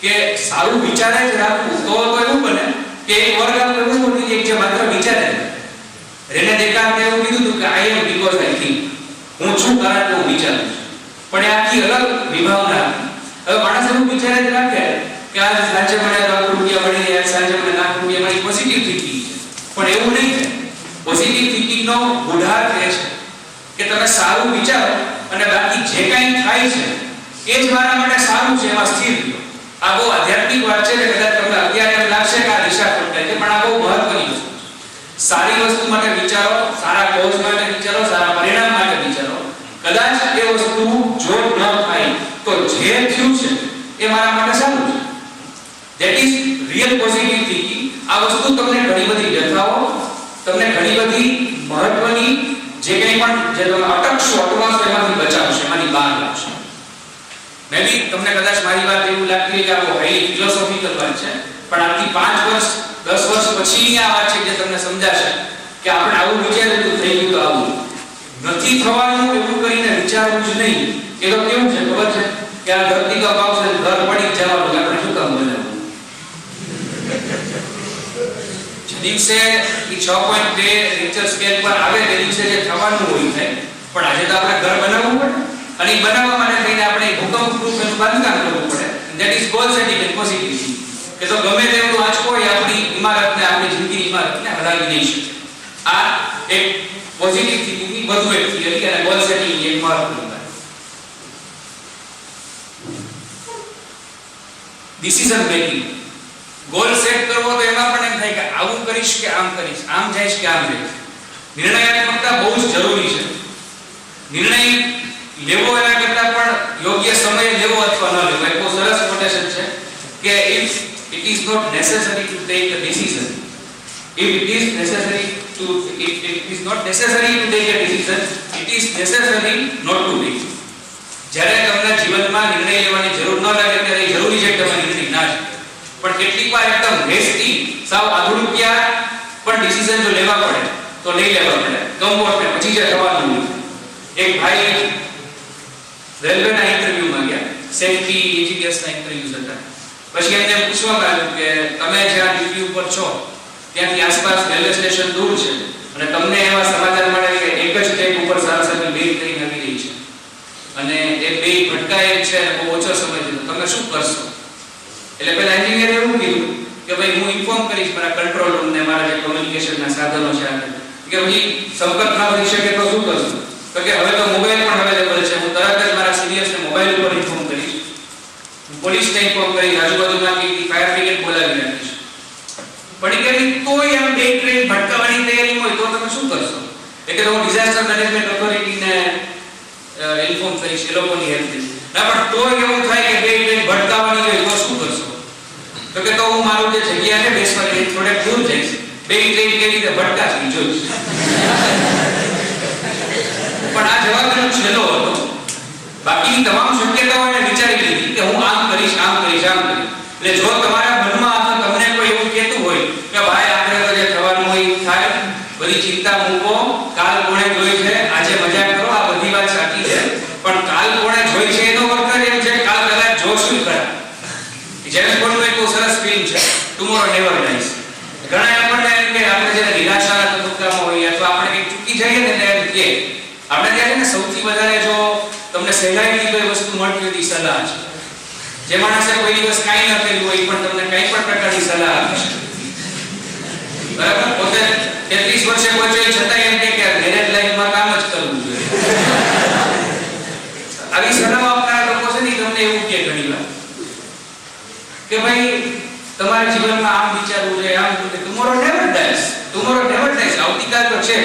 Speaker 1: કે સારું વિચારે જ રાખવું. તો એવું બને કે એક વર્ગ આપણે એવું બની જાય જે માત્ર વિચારે છે. રેને દેકાર્તે એવું કીધું હતું કે આઈ એમ બીકોઝ આઈ થિંક, હું છું કારણ કે હું વિચારું છું. પણ એ આખી અલગ વિભાવના. હવે માણસ એવું વિચારે જ રાખે કે આજ સાંજે મને ₹1,00,000 મળી જાય, સાંજે મને ₹1,00,000 મળી, પોઝિટિવ થિંકિંગ છે. પણ એવું નહીં થાય. પોઝિટિવ થિંકિંગનો ગુઢાર્થ એ છે કે તમે સારું વિચારો અને બાકી જે કંઈ થાય છે એ જ મારા માટે સારું છે એમાં સ્થિર રહો. આ બહુ આધ્યાત્મિક વાત છે. કદાચ તમને અત્યારે એમ લાગશે કે આ દિશા ખોટાઈ છે, પણ આ બહુ મહત્વની વસ્તુ છે. સારી વસ્તુ માટે વિચારો, સારા કોઝ માટે વિચારો, સારા પરિણામ માટે વિચારો. કદાચ એ વસ્તુ જો ન થાય તો જે થયું છે એ મારા માટે સારું છે. That is real positive thinking. આ વસ્તુ તમને ઘણી બધી વ્યથાઓ, તમને ઘણી બધી મહત્વની જે કંઈ પણ જે તમે અટકશો, અટવાશો એમાંથી બચાવશે, એમાંથી બહાર લાવશે. મે બી તમને કદાચ મારી વાત એવું લાગતી હોય કે આ બહુ હાઈલી ફિલોસોફિકલ વાત છે, પણ આજથી 5 વર્ષ 10 વર્ષ પછીની આ વાત છે જે તમને સમજાશે કે આપણે આવું વિચાર્યું તો થઈ ગયું તો આવું નથી થવાનું એવું કરીને વિચારવું જ નહીં. એ તો કેવું છે ખબર છે કે આ ધરતી કપ આવશે, ઘર પડી જવાનું, આપણે શું કામ બનાવવું? જે દિવસે એ 6.2 રિક્ટર સ્કેલ પર આવે તે દિવસે જે થવાનું હોય થાય. પણ આજે તો આપણે ઘર બનાવવું પડે અને એ બનાવવા માટે થઈને આપણે ભૂકંપ પ્રૂફ એનું બાંધકામ કરવું પડે. That is goal setting and positivity. કે તો ગમે તેવું આંચકો હોય આપણી ઇમારતને, આપણી જિંદગીની ઇમારતને હલાવી નહીં શકે. આ એક પોઝિટિવ થિંકિંગની વધુ એક થિયરી અને ગોલ સેટિંગની એક મહત્વની વાત. Decision making. ગોલ સેટ કરવો તો એમાં પણ એમ થાય કે આવું કરીશ કે આમ કરીશ, આમ જઈશ કે આમ જઈશ. નિર્ણયાત્મકતા બહુ જ જરૂરી છે. નિર્ણય લેવો એના કરતા પણ યોગ્ય સમયે લેવો અથવા ન લેવો. એક બહુ સરસ કોટેશન છે કે if it is not necessary to take a decision, if it is necessary it is not necessary to take a decision, it is necessary not to take. જ્યારે તમને જીવનમાં નિર્ણય લેવાની જરૂર ન લાગે ત્યારે જરૂરી છે કે તમે નિર્ણય ના લો. પણ કેટલીક વાર એકદમ રેસ્ટી સાવ આધુનિકયા પણ ડિસિઝન જો લેવા પડે તો લઈ લેવા પડે કમ્ફર્ટ ને પછી જે થવાનું. એક ભાઈ રેલવેના ઇન્ટરવ્યુમાં ગયા, સેફટી એજીપીએસના ઇન્ટરવ્યુઝ હતા. પછી એમને પૂછવામાં આવ્યું કે તમે જ્યાં ડ્યુટી ઉપર છો ત્યાંથી આસપાસ રેલવે સ્ટેશન દૂર છે અને તમને એવા સમાચાર મળે કે એક જ ટ્રેન ઉપર સરાસરી 2 ટ્રેન આવી રહી છે અને એ 2 ભટકાય છે અને બહુ ઓછો સમય છે, તો તમે શું કરશો? એટલે પેલા એન્જિનિયરે એવું કીધું કે ભાઈ હું ઇન્ફોર્મ કરીશ મારા કંટ્રોલ રૂમ ને મારા જે કમ્યુનિકેશનના સાધનો છે કે પછી સંપર્ક ના થઈ શકે તો શું કરશો? તો કે હવે તો મોબાઈલ પણ અવેલેબલ છે, હું તરત જ મારા સિનિયર્સને મોબાઈલ ઉપર ઇન્ફોર્મ કરીશ, પોલીસને ઇન્ફોર્મ કરીશ, આજુબાજુમાંથી ફાયર બ્રિગેડ બોલાવી રાખીશ. પણ કે તો એમ 2 ટ્રેન ભટકાવવાની તૈયારી હોય તો તમે શું કરશો? એટલે તો હું ડિઝાસ્ટર મેનેજમેન્ટ ઓથોરિટીને ઇન્ફોર્મ કરીશ, એ લોકોની હેલ્પ કરીશ. ના પણ તો એવું થાય કે 2 ટ્રેન ભટકાવવાની હોય તો શું કરશો? તો કે તો હું મારું જે જગ્યા છે બેસવાની થોડેક દૂર જઈશ, 2 ટ્રેન કેવી રીતે ભટકાશે જોઈશ. પણ આ જવાબ એનો છેલ્લો હતો. બાકીની તમામ શક્યતાઓને વિચારી લીધી કે હું આમ કરીશ, આમ કરીશ, આમ કરીશ. એટલે જો તમારા મનમાં અથવા તમને કોઈ એવું કહેતું હોય કે ભાઈ આપણે તો જે થવાનું હોય એ થાય, બધી ચિંતા મૂકો, કાલ કોણે જોઈ છે, આજે મજા કરો, આ બધી વાત સાચી છે, પણ કાલ કોણે જોઈ છે એનો અર્થ એમ છે કે કાલ કદાચ જોશું ખરા. જેમ્સ બોન્ડનું એક બહુ સરસ ફિલ્મ છે ટુમોરો નેવર ડાઈઝ. ઘણા આપણને એમ કે આપણે જ્યારે નિરાશાના તબક્કામાં હોઈએ અથવા આપણે કંઈક ચૂકી જઈએ ને ત્યારે કે આપણે ત્યારે ને સૌથી વધારે જો તમને સહેલાઈથી કોઈ વસ્તુ મળતી હોય સલાહ છે. જે માણસે કોઈ દિવસ કાંઈ ન કર્યું હોય પણ તમને કંઈ પણ પ્રકારની સલાહ આપે છે, બરાબર? પોતે 33 વર્ષે પહોંચ્યો છતાં એમ કે મેરેજ લાઈફમાં કામ જ કરવું જોઈએ. આવી સલાહ આપનારા લોકો છે ને તમને એવું કે ઘણીવાર કે ભાઈ તમારા જીવનમાં આમ વિચારવું જોઈએ, આમ tomorrow never dyes. Tomorrow never dyes આવતીકાલ તો છે.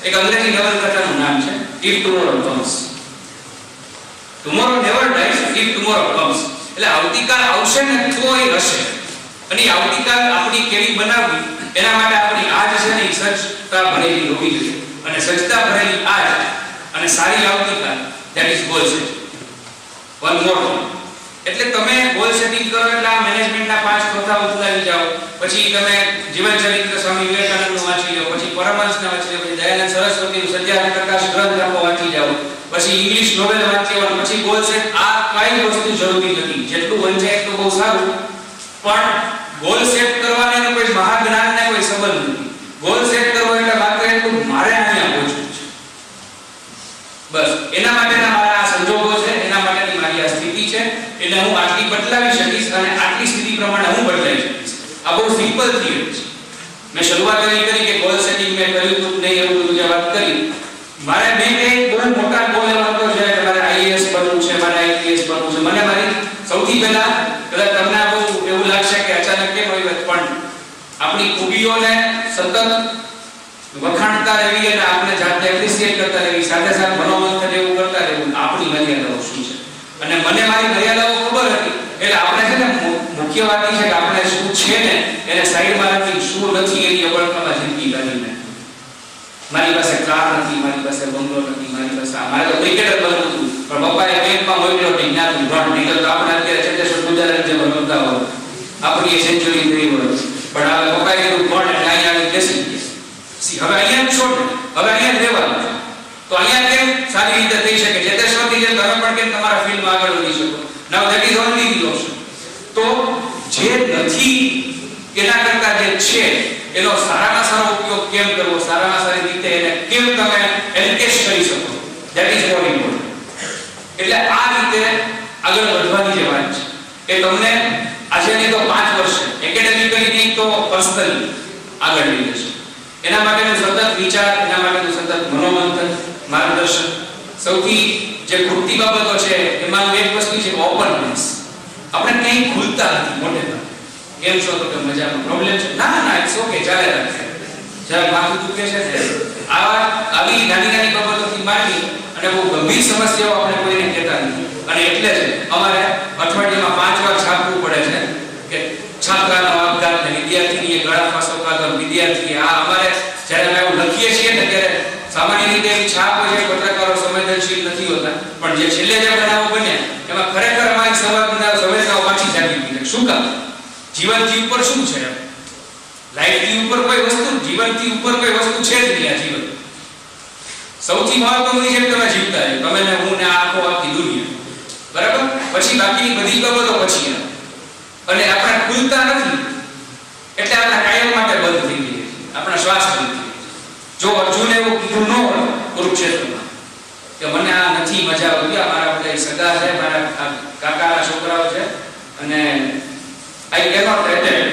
Speaker 1: એક અંગ્રેજી નવલકથાનું નામ છે if tomorrow comes. Tomorrow never dyes if tomorrow comes. એટલે આવતીકાલ આવશે ને તોય હશે. અને આવતીકાલ આપણી કેવી બનાવવી એના માટે આપણી આજ છે ને સજ્જતા ભરેલી હોવી જોઈએ. અને સજ્જતા ભરેલી આજ અને સારી આવતીકાલ, that is goal setting. One more one. એટલે તમે ગોલ સેટિંગ કરો એટલે આ મેનેજમેન્ટના 5 પ્રથાઓ ઉતારી જાઓ, પછી તમે જીવન ચરિત્ર સ્વામી વિવેકાનંદનું વાંચી લો, પછી પરમહંસને વાંચી લો, પછી દયાનંદ સરસ્વતીનું સત્યાગ્રહ પ્રકાશ ગ્રંથ આખો વાંચી જાઓ, પછી ઇંગ્લિશ નોવેલ વાંચી લો, પછી ગોલ સેટ. આ કઈ વસ્તુ જરૂરી નથી, જેટલું વંચાય એટલું બહુ સારું, પણ ગોલ સેટ કરવાને કોઈ મહાજ્ઞાનને કોઈ સંબંધ નથી. ગોલ સેટ કરવો એટલે માત્ર એટલું મારે અહીંયા પહોંચવું છે, બસ એના માટેના મારા આ સંજોગો છે, એના માટેની મારી આ સ્થિતિ છે, એટલે હું આટલી બદલાવી શકીશ અને આટલી સ્થિતિ પ્રમાણે હું બદલાઈ શકીશ. આ બહુ સિમ્પલ થિયરી છે. મેં શરૂઆત કરી કે ગોલ સેટિંગ મેં કર્યું તો નહીં એવું બધું જે વાત કરી, મારે મેં એક બહુ મોટા ગોલ એવો હતો છે કે મારે આઈએએસ બનવું છે, મારે આઈપીએસ બનવું છે. મને મારી સૌથી પહેલા કદાચ તમને બહુ એવું લાગશે કે અચાનક કેમ હોય, પણ આપણી ખૂબીઓને સતત વખાણતા રહેવી અને આપણે જાતે એપ્રિશિએટ કરતા રહેવી, સાથે સાથે મનોમંથન એવું કરતા રહેવું. આપણી મર્યાદાઓ શું છે અને મને મારી મર્યાદાઓ ખબર હતી, એટલે આપણે છે ને મુખ્ય વાત એ છે કે આપણે શું છે ને એને સાઈડમાં રાખી શું નથી એની અવળખામાં જિંદગી કાઢીને. મારી પાસે કાર નથી, મારી પાસે બંગલો નથી, મારી પાસે મારે તો ક્રિકેટર બનવું હતું પણ પપ્પાએ બેંકમાં મોકલ્યો કે જ્ઞાન ભણ નહીં તો આપણે અત્યારે ચંદ્રેશ્વર ગુજરાત જેવો રમતા હોય, આપણી એ સેન્ચુરી થઈ હોય, પણ હવે પપ્પાએ કીધું ભણ એટલે અહીંયા આવી બેસી ગયા. હવે અહીંયા જ છોડ, હવે અહીંયા જ રહેવાનું. તો અહીંયા કેમ સારી રીતે થઈ શકે? ચેતેશ્વરથી જેમ તમે પણ કેમ તમારા ફિલ્ડમાં આગળ વધી શકો? Now that is only the option. તો જે નથી એના કરતા જે છે એનો સારામાં સારો ઉપયોગ કેમ કરવો, સારામાં સારી રીતે એને કેમ તમે એન્કેશ કરી શકો, ધેટ ઇઝ મોર ઇમ્પોર્ટન્ટ. એટલે આ રીતે આગળ વધવાની જે વાત છે એ તમને આજે નહીં તો 5 વર્ષ એકેડેમિકલી નહીં તો પર્સનલી આગળ લઈ જશે. એના માટેનો સતત વિચાર, એના માટેનું સતત મનોમંથન, માર્ગદર્શન. સૌથી જે ખૂટતી બાબતો છે એમાં એક વસ્તુ છે ઓપનનેસ. આપણે કંઈ ખુલતા નથી મોટે ભાગે. કેમ છો તો કે મજામાં, પ્રોબ્લેમ છે ના ના ઇટ્સ ઓકે, ચાલે રાખે. જ્યારે માથું દુખે છે ને આવી નાની નાની બાબતોથી માંડી અને બહુ ગંભીર સમસ્યાઓ આપણે કોઈને કહેતા નથી. અને એટલે જ અમારે અઠવાડિયામાં 5 વાર છાપવું પડે છે કે છાત્રાનો આપઘાત ને વિદ્યાર્થીની ગળા ફાંસો કાગળ, વિદ્યાર્થી આ અમારે જ્યારે એવું ઘણી રીતે એવી છાપ હોય છે પત્રકારો સંવેદનશીલ નથી હોતા, પણ જે છેલ્લે જે બનાવો બન્યા એમાં ખરેખર અમારી સંવેદનાઓ પાછી જાગી ગઈ. શું કામ? જીવનથી ઉપર શું છે? લાઈફથી ઉપર કોઈ વસ્તુ, જીવનથી ઉપર કોઈ વસ્તુ છે જ નહીં. આ જીવન સૌથી મહત્વની છે તમે જીવતા રહો, તમે ને હું ને આખો આખી દુનિયા, બરાબર? પછી બાકીની બધી બાબતો પછી આવે. અને આપણે ખુલતા નથી એટલે આપણા કાયમ માટે બંધ થઈ ગઈ છે, આપણા શ્વાસ બંધ થઈ ગયા. જો અર્જુને એવું કીધું ન હોય કુરુક્ષેત્રમાં કે મને આ નથી મજા આવતી, આ મારા બધા સગા છે, મારા કાકાના છોકરાઓ છે અને આઈ કેનોટ એટેન્ડ,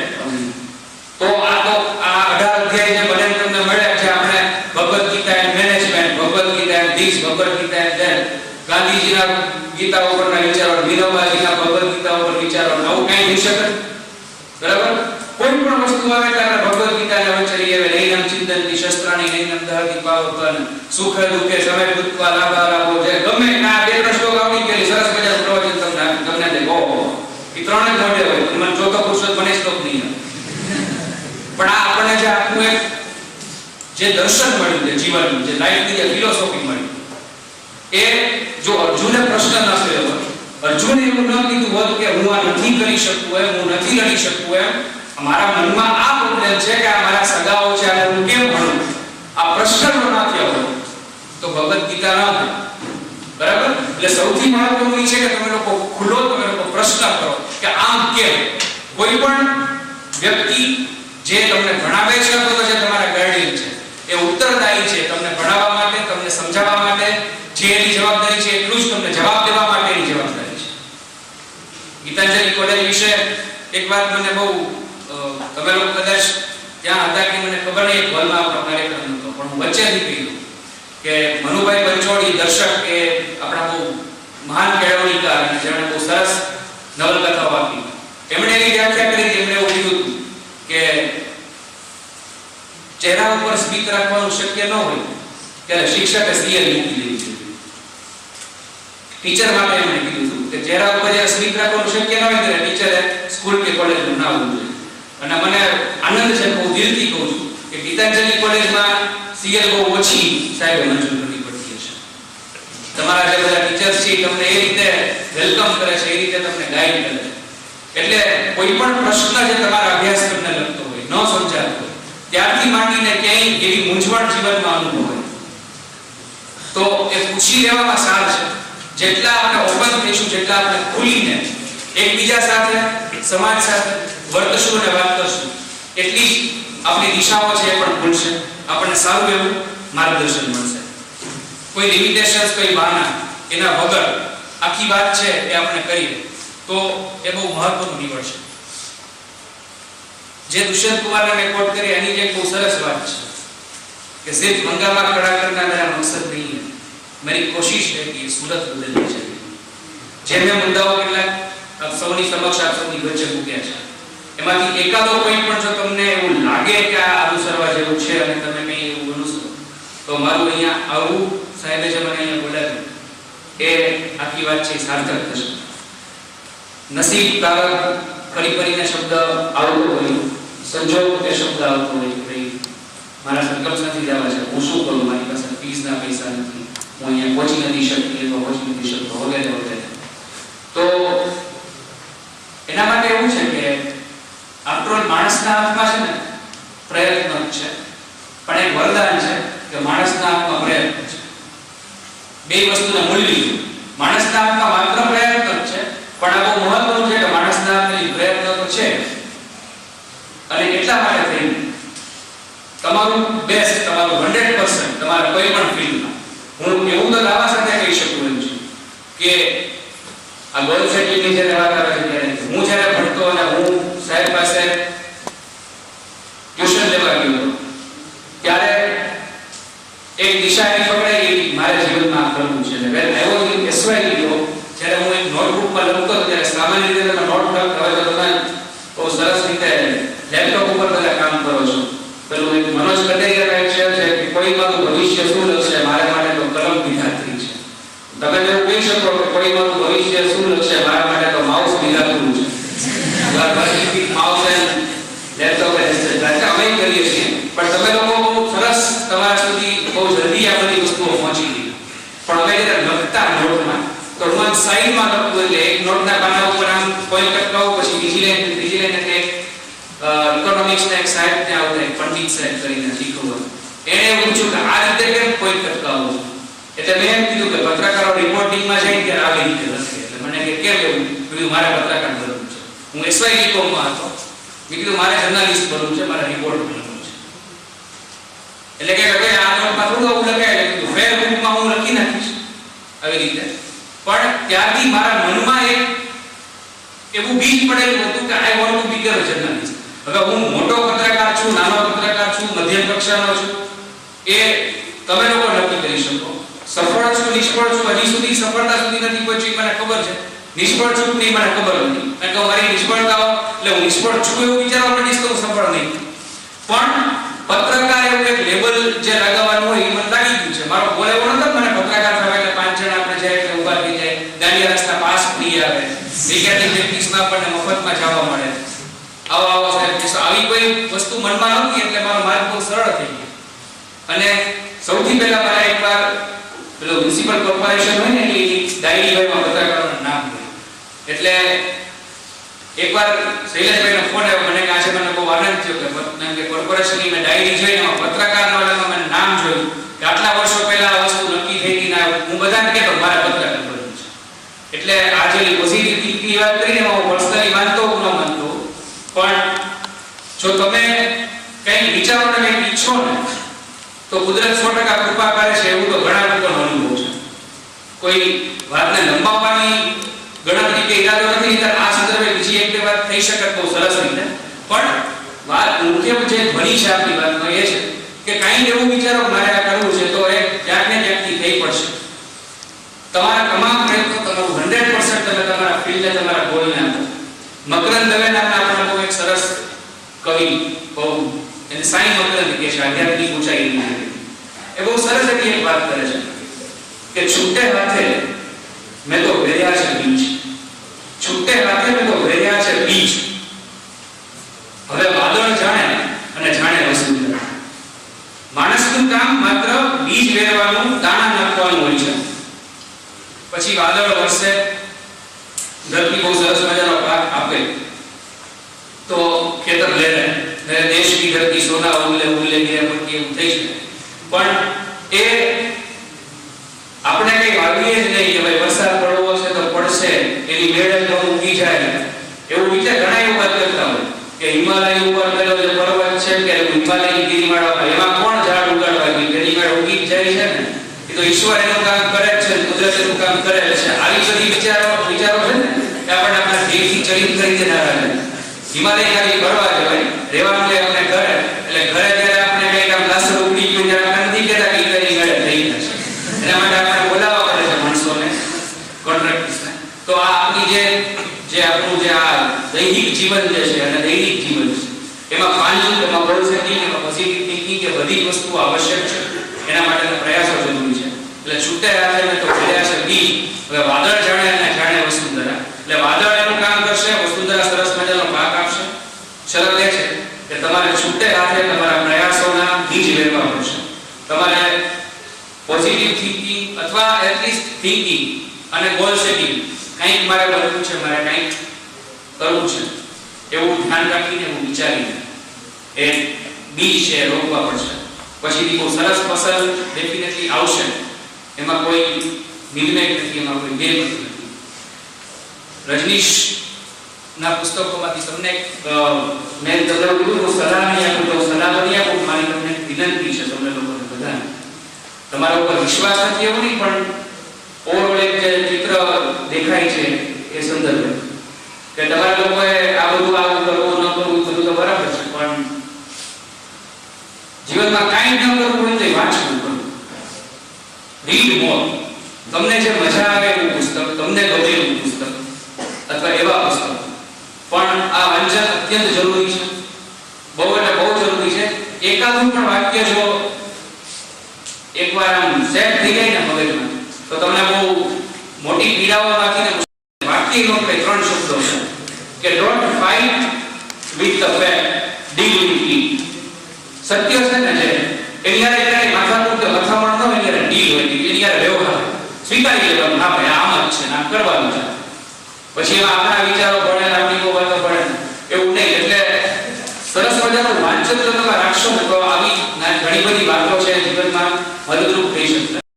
Speaker 1: તો આ 18 અધ્યાય જે મને તમને મળ્યા છે, આપણે Bhagavad Gita and management, Bhagavad Gita and this, Bhagavad Gita and that, ગાંધીજીના ગીતા ઉપરના વિચારો, વિનોબાજીના ભગવદ ગીતા ઉપર વિચારો, આવું કઈ થઈ શકે? બરાબર? કોઈ પણ વસ્તુ આવે ત્યારે ભગવદ ગીતાને વચરી આવે, નૈનમ ચિંતનથી શસ્ત્રાણી નૈનમ દહતિ પાવકન, સુખ દુઃખે સમય ભૂતવા લાભા લાભો, જે ગમે આ બે ત્રણ શ્લોક આવડી ગયેલી સરસ મજાનું પ્રવચન તમને દે. ઓહો, એ ત્રણ જ મોઢે હોય, મને ચોથો પુરુષોત્તમ મને શ્લોક નહીં આવે. પણ આ આપણને જે આખું એક જે દર્શન મળ્યું છે જીવનનું, જે લાઈફની જે ફિલોસોફી મળી, એ જો અર્જુને પ્રશ્ન ન કર્યો હોત, અર્જુને એવું ન કીધું હોત કે હું આ નથી કરી શકું એમ, હું નથી લડી શકું એમ, મારા મનમાં આ પ્રોબ્લેમ છે કે આ મારા સગાઓ છે, આ હું કેમ ભણું, આ પ્રશ્ન ન થયો હોત તો ભગવદ ગીતા ન થાય. બરાબર? એટલે સૌથી મહત્વનું છે કે તમે લોકો ખુલ્લો, તમે લોકો પ્રશ્ન કરો કે આમ કેમ. કોઈ પણ વ્યક્તિ જે તમને ભણાવે છે અથવા તો જે તમારા ગાર્ડિયન છે એ ઉત્તરદાયી છે તમને ભણાવવા માટે, તમને સમજાવવા માટે, જે એની જવાબદારી છે એટલું જ તમને જવાબ દેવા માટેની જવાબદારી છે. ગીતાંજલિ કોલેજ વિશે એક વાત મને બહુ, તમે લોકો કદાચ ત્યાં હતા કે મને ખબર નહીં, એક હોલમાં આપણો કાર્યક્રમ હતો, પણ હું વચ્ચેથી કહ્યું કે મનુભાઈ પંચોળી દર્શક એ આપણા બહુ મહાન કેળવણીકાર અને જેમણે બહુ સરસ નવલકથાઓ આપી, એમણે એવી વ્યાખ્યા કરી, એમણે એવું કીધું કે ચહેરા ઉપર સ્મિત રાખવાનું શક્ય ન હોય ત્યારે શિક્ષકે સીએલ મૂકી દેવી જોઈએ. ટીચર માટે એમણે કીધું કે ચહેરા ઉપર જ્યારે સ્મિત રાખવાનું શક્ય ન હોય ત્યારે ટીચરે સ્કૂલ કે કોલેજનું નામ હોવું જોઈએ. અને મને આનંદ છે, બહુ દિલથી કહું છું કે ગીતાંજલિ કોલેજમાં સીએલ બહુ ઓછી સાહેબે મંજૂર કરવી પડતી હશે. તમારા જે બધા ટીચર્સ છે તમને એ રીતે વેલકમ કરે છે, એ રીતે તમને ગાઈડ કરે છે. એટલે કોઈ પણ પ્રશ્ન જે તમારા અભ્યાસક્રમને લગતો હોય, ન સમજાતો હોય, ત્યારથી માંડીને ક્યાંય એવી મૂંઝવણ જીવનમાં અનુભવાય તો એ પૂછી લેવામાં સાર છે. જેટલા આપણે ઓપન થઈશું, જેટલા આપણે ખુલીને એકબીજા સાથે, સમાજ સાથે વર્તશું અને વાત કરશું, એટલી જ આપણી દિશાઓ છે એ પણ ખુલશે, આપણને સારું એવું માર્ગદર્શન મળશે. કોઈ લિમિટેશન્સ, કોઈ બહાના એના વગર આખી વાત છે એ આપણે કરીએ તો એ બહુ મહત્વનું નીવડશે. જે દુષ્યંત કુમારને મેં કોટ કરી એની જે બહુ સરસ વાત છે કે સિર્ફ હંગાमा खड़ा करना मेरा मकसद नहीं है, मेरी कोशिश है कि सूरत बदलनी चाहिए. જે મેં મુદ્દાઓ કેટલાક આપ સૌની સમક્ષ, આપ સૌની વચ્ચે મૂક્યા છે, એમાંથી એકાદો કોઈ પણ જો તમને એવું લાગે કે આ અનુસરવા જેવું છે અને તમે કંઈ એવું અનુસરો, તો મારું અહીંયા આવું સાહેબે જે મને અહીંયા બોલાવ્યું એ આખી વાત છે સાર્થક થશે. નસીબ તારક ફરી શબ્દ આવતો હોય, સંજોગ તે શબ્દ આવતો હોય કે ભાઈ મારા સંકલ્પ નથી જવા છે, હું શું કરું, મારી પાસે ફીસના પૈસા નથી, હું અહીંયા પહોંચી નથી શકતી અથવા પહોંચી નથી શકતો, વગેરે વગેરે. તો એના માટે એવું છે કે આફ્ટર માણસના હાથમાં છે ને પ્રયત્ન છે, પણ એક વરદાન છે કે માણસના હાથમાં પ્રયત્ન છે. બે વસ્તુને મૂલવી. માણસના હાથમાં માત્ર પ્રયત્ન છે, પણ આ બહુ મહત્વનું છે કે માણસના હાથમાં પ્રયત્ન તો છે અને એટલા માટે થઈને તમારું બેસ્ટ, તમારું 100% તમારા કોઈ પણ ફિલ્ડમાં, હું એવું તો દાવા સાથે કહી શકું એમ છું કે આ ગોલ સેટિંગની જે વાત આવે છે ત્યારે હું જ્યારે ભણતો અને હું સાહેબ પાસે ટ્યુશન લેવા ગયો ત્યારે એક દિશા એ પકડાઈ ગઈ મારા જીવનમાં કરવું છે. અને વેર આઈ વોઝ ઇન એસવાય ગયો, જ્યારે હું એક નોટબુકમાં લખતો ત્યારે સામાન્ય રીતે તમે નોટ લખતા હોય તો તમે બહુ સરસ રીતે લેપટોપ ઉપર બધા કામ કરો છો. પેલું એક મનોજ કટેરિયા એક શેર છે કે કોઈનું ભવિષ્ય શું લખશે, મારા માટે તો કલમ વિધાત્રી છે. તમે એવું કહી શકો કે કોઈનું ભવિષ્ય શું લખશે, મારા માટે તો માઉસ વિધાતું છે. માઉસ એન્ડ લેપટોપ અમે કરીએ છીએ, પણ તમે લોકો બહુ સરસ તમારા સુધી બહુ જલ્દી આ બધી સાઈડમાં લખવું એટલે એક નોટના પાના ઉપર આમ પોઈન્ટ લટકાવો, પછી બીજી લાઈન ત્રીજી લાઈન એટલે ઇકોનોમિક્સ ના એક સાહેબ ત્યાં આવતા એક પંડિત સાહેબ કરીને શીખવવા, એને એવું પૂછ્યું કે આ રીતે કેમ પોઈન્ટ લટકાવો? એટલે મેં એમ કીધું કે પત્રકારો રિપોર્ટિંગમાં જાય ત્યારે આવી રીતે લખે. એટલે મને કે કેમ એવું? કીધું મારે પત્રકાર બનવું છે, હું એસવાય બીકોમમાં હતો, મેં કીધું મારે જર્નલિસ્ટ બનવું છે, મારે રિપોર્ટર બનવું છે. એટલે કે ભાઈ આ નોટમાં થોડું આવું લખાય, એટલે કીધું ફેર બુકમાં હું લખી નાખીશ આવી રીતે. પણ ત્યારથી મારા મનમાં એક એવું બીજ પડેલું હતું કે I want to become a journalist. હવે હું મોટો પત્રકાર છું, નાનો પત્રકાર છું, મધ્યમ કક્ષાનો છું, એ તમે લોકો નક્કી કરી શકો. સફળ છું, નિષ્ફળ છું, હજી સુધી સફળતા સુધી નથી પહોંચી મને ખબર છે, નિષ્ફળ છું નહીં મને ખબર નથી. કારણ કે મારી નિષ્ફળતાઓ એટલે હું નિષ્ફળ છું એવું વિચારવા માંડીશ તો હું સફળ નહીં. પણ પત્રકાર એવું એક લેબલ જે લગાવવાનું હોય એ મને લાગી ગયું છે. મારો ગોલ એવો નતો મને પત્રકાર થવા એટલે 5 જણ આપણે જાય એટલે ઊભા થઈ જાય, દાંડિયા રસ્તા પાસ ફ્રી આવે, વીકેન્ડની પ્રેક્ટિસમાં આપણને મફતમાં જવા મળે, આવો સાહેબ આવી કોઈ વસ્તુ મનમાં નહોતી. એટલે મારો માર્ગ બહુ સરળ થઈ ગયો. અને સૌથી પહેલા મારે એકવાર પેલો મ્યુનિસિપલ કોર્પોરેશન હોય ને એ ડાયરી ભાઈમાં પત્રકારોનું નામ હોય. એટલે એકવાર શૈલેષભાઈનો ફોન આવ્યો મને કે આજે મને બહુ આનંદ થયો કે કોર્પોરેશનની મેં ડાયરી જોઈને પત્રકારના વાળામાં મને નામ જોયું કે આટલા વર્ષો પહેલા આ વસ્તુ નક્કી થઈ ગઈ. ના હું બધાને કહેતો મારે પત્રકાર બનવું છે. એટલે આ જે પોઝિટિવ થિંકની વાત કરીને હું પર્સનલી માનતો હું ન માનતો, પણ જો તમે કંઈ વિચારો ને કંઈક ઈચ્છો ને તો કુદરત 100% કૃપા કરે છે. એવું તો ઘણા લોકોનો અનુભવ છે. કોઈ વાતને લંબાવવાની ગણતરી કે ઈરાદો નથી, ત્યારે આ સંદર્ભે બીજી એક બે વાત થઈ શકે તો સરસ રીતે. પણ વાત મુખ્ય જે બની છે આપણી વાતમાં એ છે કે કાંઈ એવું વિચારો મારે આ કરવું છે તો એ ક્યાંક ને ક્યાંકથી થઈ પડશે. તમારા તમામ પ્રયત્નો તમારું 100% તમે તમારા ફિલ્ડને તમારા ગોલને આપો. મકરંદ દવે નામના આપણા બહુ એક સરસ કવિ, બહુ એને સાઈ મકરંદ કહે છે, આધ્યાત્મિક ઊંચાઈ. એ બહુ સરસ એવી એક વાત કરે છે કે છૂટે હાથે મેં તો વેર્યા છે બીજ, છૂટે હાથે મેં તો વેર્યા છે બીજ, હવે વાદળ જાણે અને જાણે વસુંધરા. માણસનું કામ માત્ર બીજ વેરવાનું, દાણા નાખવાનું હોય છે. પછી વાદળ વરસે, ધરતી બહુ સરસ મજાનો પાક આપે તો ખેતર લહેરે, દેશ કી ધરતી સોના ઉગલે ઉગલે ગિરે પટ્ટી એવું થઈ છે. પણ એ આપણે કઈ વાવીએ જ નહીં કે ભાઈ વરસાદ પડવો છે તો પડશે, એની મેળે તો ઉગી જાય એવું વિચાર ઘણા એવું વાત કરતા હોય કે હિમાલય ઉપર પેલો જે પર્વત છે કે હિમાલયની ગિરિમાળામાં એમાં કોણ ઝાડ ઉગાડવા ગયું, એની મેળે ઉગી જાય છે ને. એ તો ઈશ્વર એનું કામ કરે છે, કુદરત એનું કામ કરે છે. આવી બધી વિચારો છે ને કે આપણે આપણા દેહથી ચરિત કરી દેનારા છે. હિમાલય ખાલી ફરવા જવાય, રહેવાનું એ આપણે ઘરે, એટલે ઘરે જ્યારે આપણે કઈક આમ લાસર ઉગડી ગયું ત્યારે આપણે નથી કહેતા કે ઈકરી મેળે થઈ જશે. એના માટે આપણે બોલાવવા પડે છે માણસોને, કોન્ટ્રાક્ટર્સને. તો આ આપણી જે આપણું જે આ દૈનિક જીવન જે છે અને દૈનિક જીવન છે એમાં પ્લાનિંગ, એમાં ગોલ સેટિંગ, એમાં પોઝિટિવ થિંકિંગ એ બધી વસ્તુઓ આવશ્યક છે. એના માટેના પ્રયાસો જરૂરી છે. એટલે છૂટે હાથે મેં તો વેર્યા છે બીજ, હવે વાદળ જાણે અને જાણે વસુંધરા. એટલે વાદળ એનું કામ કરશે, વસુંધરા સરસ મજાનો પાક આપશે. શરત એ છે કે તમારે છૂટે હાથે તમારા પ્રયાસોના બીજ વેરવા પડશે. તમારે પોઝિટિવ થિંકિંગ અથવા એટલીસ્ટ થિંકિંગ અને ગોલ સેટિંગ, કંઈક મારે બનવું છે, મારે કંઈક કરવું છે એવું ધ્યાન રાખીને, એવું વિચારીને એ બીજ છે રોપવા પડશે. પછી બહુ સરસ ફસલ ડેફિનેટલી આવશે, એમાં કોઈ નિર્ણય નથી, એમાં કોઈ બે નથી. રજનીશ ના પુસ્તકોમાંથી તમને મેં તમને કીધું સલાહ નહીં આપું તો સલાહ બની આપું. મારી તમને વિનંતી છે તમને લોકોને બધાને, તમારા ઉપર વિશ્વાસ નથી એવું નહીં, પણ ઓવરઓલ એક જે ચિત્ર દેખાય છે એ સંદર્ભે કે તમારા લોકોએ આ બધું આવું કરવું ન કરવું બધું તો બરાબર છે, પણ જીવનમાં કાંઈ ન કરવું હોય તો વાંચવું કરવું. રીડ મોર. તમને જે મજા આવે એવું પુસ્તક, તમને ગમે એવું પુસ્તક અથવા એવા પુસ્તક. પણ આ વાંચન અત્યંત જરૂરી છે, બહુ એટલે બહુ જરૂરી છે. એકાદું પણ વાક્ય જો એકવાર આમ સેટ થઈ જાય ને મગજમાં તો તમને બહુ મોટી પીડાઓમાંથી વાક્ય નો કે 3 શબ્દો છે કે don't fight with the fact, deal with it. સત્ય છે ને જે એની યારે માથાકૂટ કે મથામણ ન હોય ત્યારે ડીલ હોય, એની યારે વ્યવહાર સ્વીકારી લેવાનું. હા ભાઈ આમ જ છે ના કરવાનું છે. પછી એમાં આપણા વિચારો ભણે, આપણી વાતો ભણે એવું નહીં. એટલે સરસ મજાનું વાંચન જો તમે રાખશો ને તો આવી ઘણી બધી વાતો છે જીવનમાં મદદરૂપ થઈ શકશે.